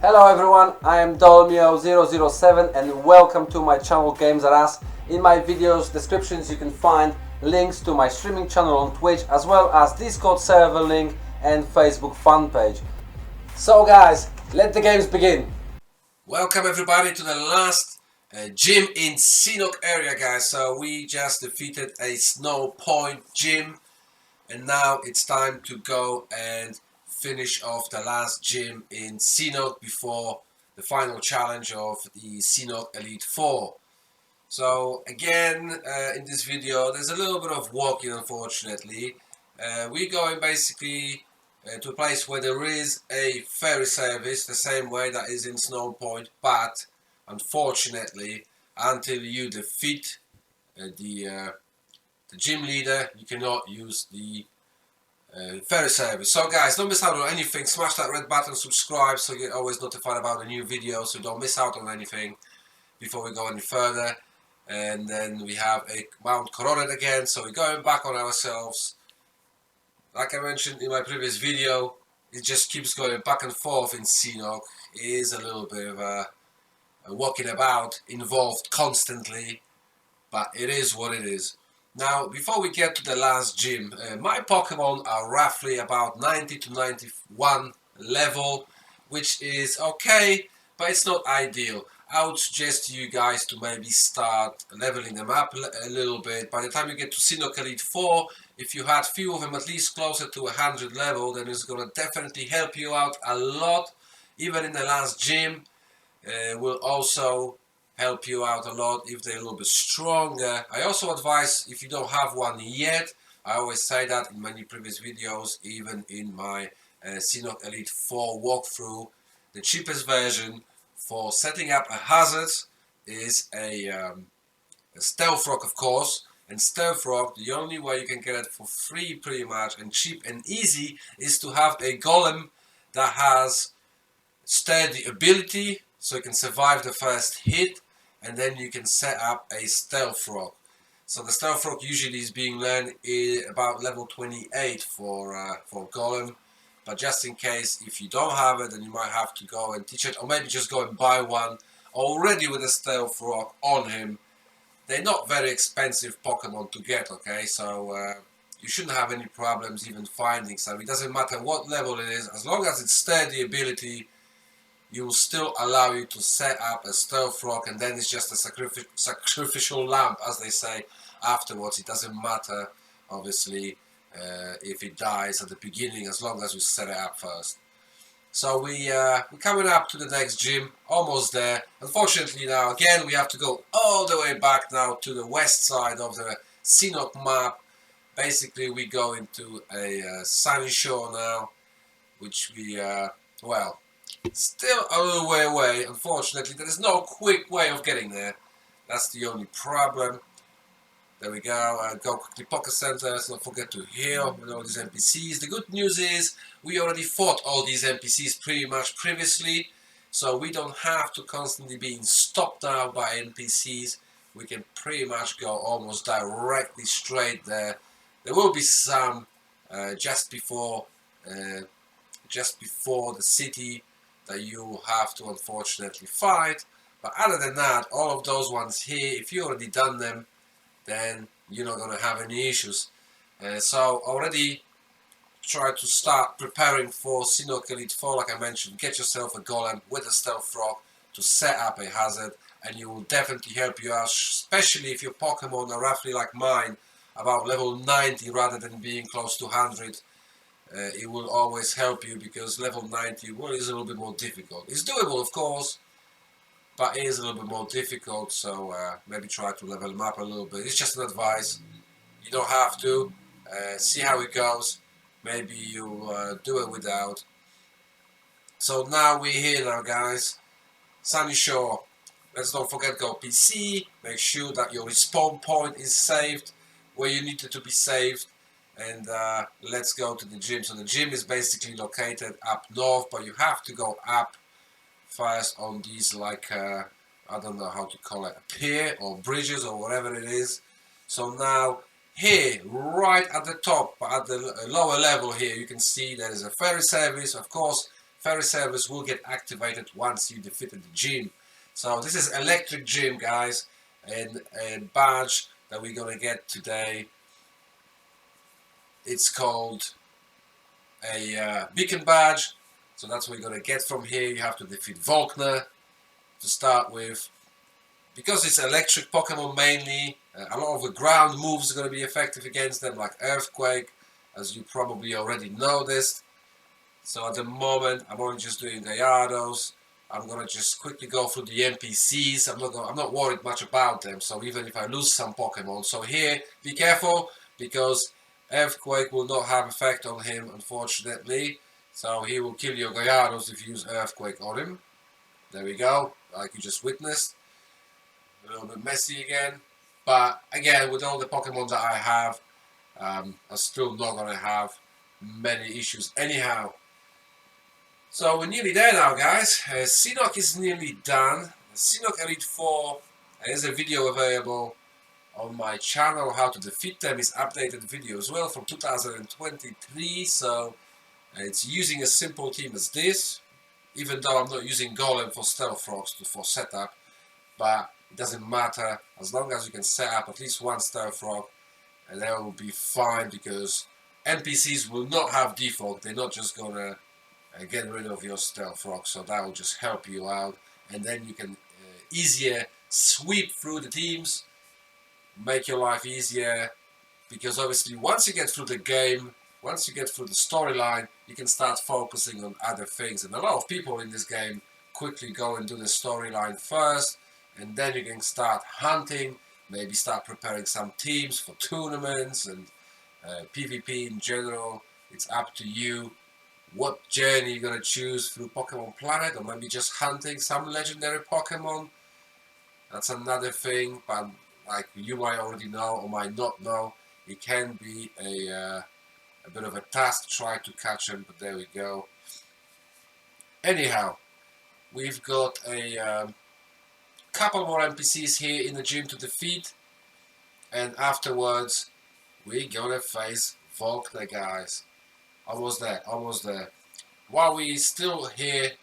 Hello everyone, I am Dolmio007 and welcome to my channel Games R Us. In my videos descriptions you can find links to my streaming channel on Twitch as well as Discord server link and Facebook fan page. So guys, let the games begin. Welcome everybody to the last gym in Sinnoh area, guys. So we just defeated a Sinnoh Point gym and now it's time to go and finish off the last gym in Sinnoh before the final challenge of the Sinnoh Elite 4. So again, in this video there's a little bit of walking, unfortunately. We're going basically to a place where there is a ferry service, the same way that is in Sinnoh Point, but unfortunately until you defeat the gym leader you cannot use the ferry service. So guys, don't miss out on anything. Smash that red button, subscribe so you get always notified about a new video, so don't miss out on anything before we go any further. And then we have a Mount Coronet again, so we're going back on ourselves. Like I mentioned in my previous video, it just keeps going back and forth in Sinnoh. It is a little bit of a walking about involved constantly, but it is what it is. Now, before we get to the last gym, my Pokemon are roughly about 90 to 91 level, which is okay, but it's not ideal. I would suggest to you guys to maybe start leveling them up a little bit. By the time you get to Sinnoh Elite 4, if you had few of them at least closer to 100 level, then it's going to definitely help you out a lot. Even in the last gym, will also help you out a lot if they're a little bit stronger. I also advise, if you don't have one yet, I always say that in many previous videos, even in my Sinnoh Elite 4 walkthrough, the cheapest version for setting up a hazard is a Stealth Rock, of course. And Stealth Rock, the only way you can get it for free pretty much and cheap and easy is to have a golem that has sturdy ability, so you can survive the first hit, and then you can set up a Stealth Rock. So the Stealth Rock usually is being learned about level 28 for Golem, but just in case if you don't have it, then you might have to go and teach it, or maybe just go and buy one already with a Stealth Rock on him. They're not very expensive Pokemon to get, okay, so you shouldn't have any problems even finding some. It doesn't matter what level it is, as long as it's sturdy ability, you will still allow you to set up a Stealth Rock, and then it's just a sacrificial lamp, as they say, afterwards. It doesn't matter, obviously, if it dies at the beginning, as long as you set it up first. So we're coming up to the next gym, almost there. Unfortunately now, again, we have to go all the way back now to the west side of the Sinnoh map. Basically, we go into a sunny shore now, which we, well, still a little way away. Unfortunately, there is no quick way of getting there. That's the only problem. There we go. Go quickly Poké Centers. Don't forget to heal with all these NPCs. The good news is we already fought all these NPCs pretty much previously, so we don't have to constantly being stopped now by NPCs. We can pretty much go almost directly straight there. There will be some just before the city that you have to unfortunately fight, but other than that, all of those ones here, if you already done them, then you're not gonna have any issues. So already try to start preparing for Sinnoh Elite 4, like I mentioned. Get yourself a golem with a Stealth Rock to set up a hazard, and you will definitely help you out, especially if your Pokemon are roughly like mine, about level 90 rather than being close to 100. It will always help you, because level 90 well, is a little bit more difficult. It's doable, of course, but it is a little bit more difficult, so maybe try to level them up a little bit. It's just an advice. You don't have to. See how it goes. Maybe you'll do it without. So now we're here now, guys. Sunny Shore. Let's don't forget go PC. Make sure that your respawn point is saved where you need it to be saved. And let's go to the gym. So the gym is basically located up north, but you have to go up first on these, like I don't know how to call it, a pier or bridges or whatever it is. So now here, right at the top, at the lower level here, you can see there is a ferry service. Of course, ferry service will get activated once you defeated the gym. So this is electric gym, guys, and a badge that we're gonna get today. It's called a beacon badge. So that's what you're gonna get from here. You have to defeat Volkner to start with. Because it's electric Pokemon mainly, a lot of the ground moves are going to be effective against them, like Earthquake, as you probably already noticed. So at the moment, I'm only just doing Gallardos. I'm going to just quickly go through the NPCs. I'm not worried much about them, so even if I lose some Pokemon. So here, be careful, because Earthquake will not have effect on him, unfortunately. So he will kill your Gallardos if you use Earthquake on him. There we go, like you just witnessed. A little bit messy again, but again, with all the Pokemon that I have, I'm still not going to have many issues anyhow. So we're nearly there now, guys. Sinnoh is nearly done. Sinnoh Elite 4, there's a video available on my channel. How to defeat them is updated video as well from 2023, so it's using a simple team as this, even though I'm not using Golem for Stealth Rocks for setup, but it doesn't matter, as long as you can set up at least one Stealth Rock, and that will be fine, because NPCs will not have default. They're not just gonna get rid of your Stealth Rock, so that will just help you out, and then you can easier sweep through the teams, make your life easier, because obviously once you get through the game, once you get through the storyline, you can start focusing on other things, and a lot of people in this game quickly go and do the storyline first, and then you can start hunting, maybe start preparing some teams for tournaments and PvP in general. It's up to you what journey you're going to choose through Pokemon Planet, or maybe just hunting some legendary Pokemon. That's another thing, but like you might already know or might not know, it can be a bit of a task to try to catch them, but there we go. Anyhow, we've got a couple more NPCs here in the gym to defeat, and afterwards we're gonna face Volkner, guys. Almost there, almost there. While we're still here,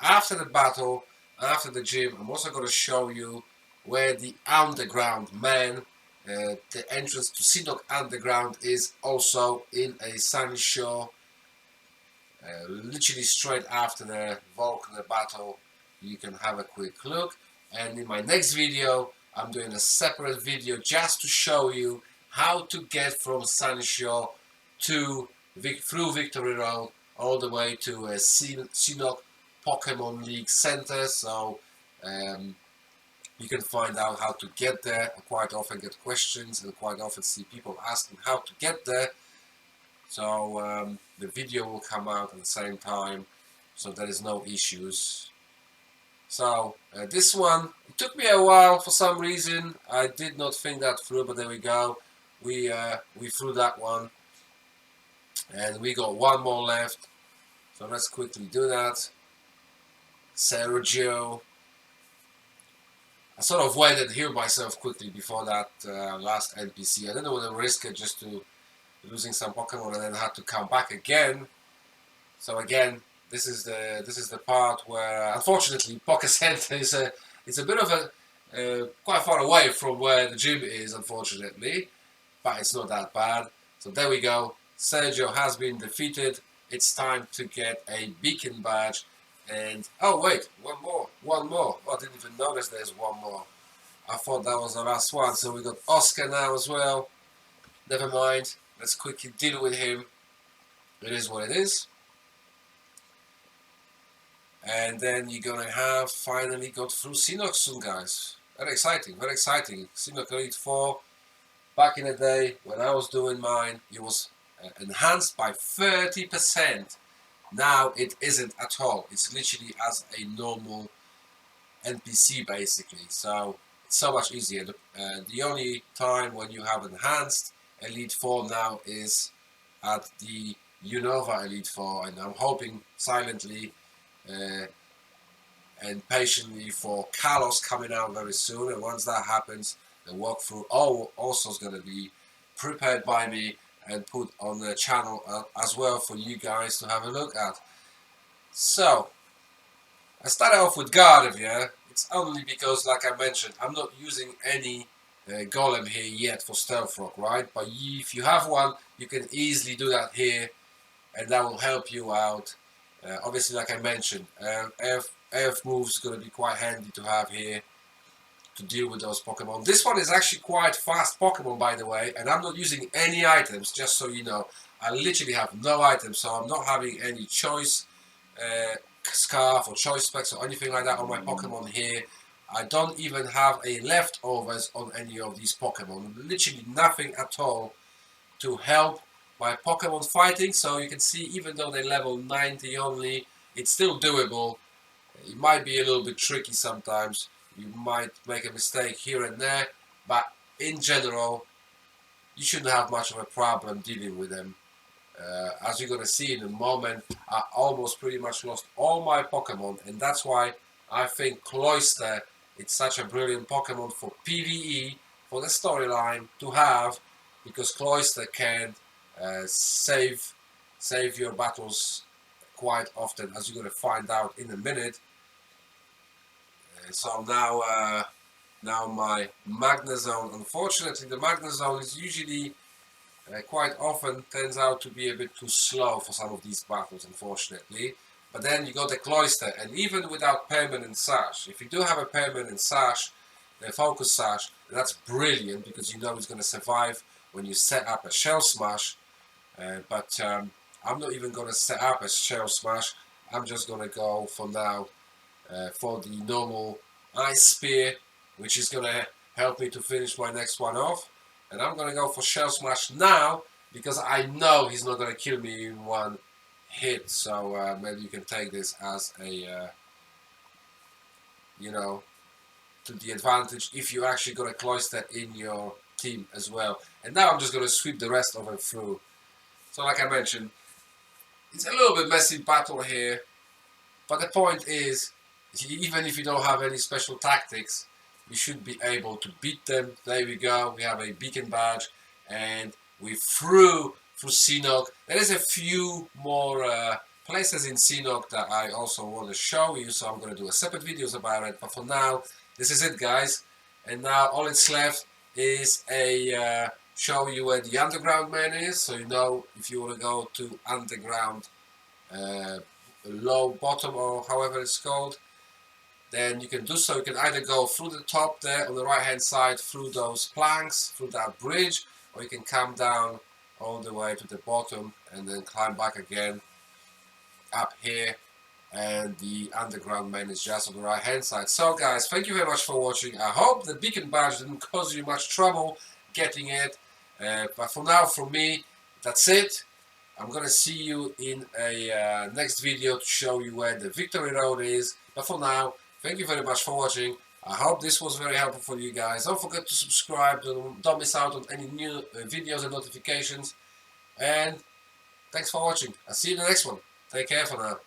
after the battle, after the gym, I'm also gonna show you where the underground man, the entrance to Sinnoh Underground, is also in a Sunny Shore. Literally straight after the Volkner battle, you can have a quick look. And in my next video, I'm doing a separate video just to show you how to get from Sunny Shore to through Victory Road all the way to Sinnoh Pokemon League Center. So you can find out how to get there. I quite often get questions and quite often see people asking how to get there. So the video will come out at the same time, so there is no issues. So this one, it took me a while for some reason. I did not think that through, but there we go. We threw that one, and we got one more left. So let's quickly do that. Sergio. I sort of waited and healed myself quickly before that last NPC. I didn't want to risk it just to losing some Pokemon and then had to come back again. So again, this is the part where unfortunately Poké Center is a bit of a quite far away from where the gym is, unfortunately, but it's not that bad. So there we go. Sergio has been defeated. It's time to get a beacon badge. And oh wait, one more. Oh, I didn't even notice there's one more. I thought that was the last one. So we got Oscar now as well. Never mind. Let's quickly deal with him. It is what it is. And then you're gonna have finally got through Sinnoh soon, guys. Very exciting, very exciting. Sinnoh Elite 4. Back in the day when I was doing mine, it was enhanced by 30%. Now it isn't at all. It's literally as a normal NPC basically. So it's so much easier. The only time when you have enhanced Elite 4 now is at the Unova Elite 4, and I'm hoping silently and patiently for Kalos coming out very soon, and once that happens, the walkthrough also is going to be prepared by me and put on the channel as well for you guys to have a look at. So, I started off with Gardevoir. It's only because, like I mentioned, I'm not using any golem here yet for Stealth Rock, right? But if you have one, you can easily do that here, and that will help you out. Obviously, like I mentioned, AF moves is going to be quite handy to have here to deal with those Pokemon. This one is actually quite fast Pokemon, by the way, and I'm not using any items, just so you know. I literally have no items, so I'm not having any choice scarf or choice specs or anything like that on my Pokemon here. I don't even have a leftovers on any of these Pokemon. Literally nothing at all to help my Pokemon fighting. So you can see, even though they level 90 only, it's still doable. It might be a little bit tricky sometimes. You might make a mistake here and there, but in general, you shouldn't have much of a problem dealing with them. As you're going to see in a moment, I almost pretty much lost all my Pokemon, and that's why I think Cloyster is such a brilliant Pokemon for PvE, for the storyline to have, because Cloyster can save your battles quite often, as you're going to find out in a minute. So now my Magnezone, unfortunately the Magnezone is usually quite often turns out to be a bit too slow for some of these battles, unfortunately. But then you got the Cloyster, and even without permanent sash, if you do have a permanent sash, the focus sash, that's brilliant, because you know it's going to survive when you set up a Shell Smash. But I'm not even going to set up a Shell Smash. I'm just going to go for now for the normal Ice Spear, which is going to help me to finish my next one off. And I'm going to go for Shell Smash now, because I know he's not going to kill me in one hit. So maybe you can take this as a, you know, to the advantage if you actually got a Cloyster in your team as well. And now I'm just going to sweep the rest of them through. So like I mentioned, it's a little bit messy battle here. But the point is, even if you don't have any special tactics, you should be able to beat them. There we go. We have a beacon badge, and we through Sinnoh. There is a few more places in Sinnoh that I also want to show you, so I'm going to do a separate videos about it. But for now, this is it, guys. And now all it's left is a show you where the underground man is, so you know if you want to go to underground. Low bottom, or however it's called, then you can do so. You can either go through the top there on the right hand side, through those planks, through that bridge, or you can come down all the way to the bottom and then climb back again up here, and the underground man is just on the right hand side. So guys, thank you very much for watching. I hope the beacon badge didn't cause you much trouble getting it, but for now, from me, that's it. I'm gonna see you in a next video to show you where the victory road is. But for now, thank you very much for watching. I hope this was very helpful for you guys. Don't forget to subscribe. Don't miss out on any new videos and notifications. And thanks for watching. I'll see you in the next one. Take care for now.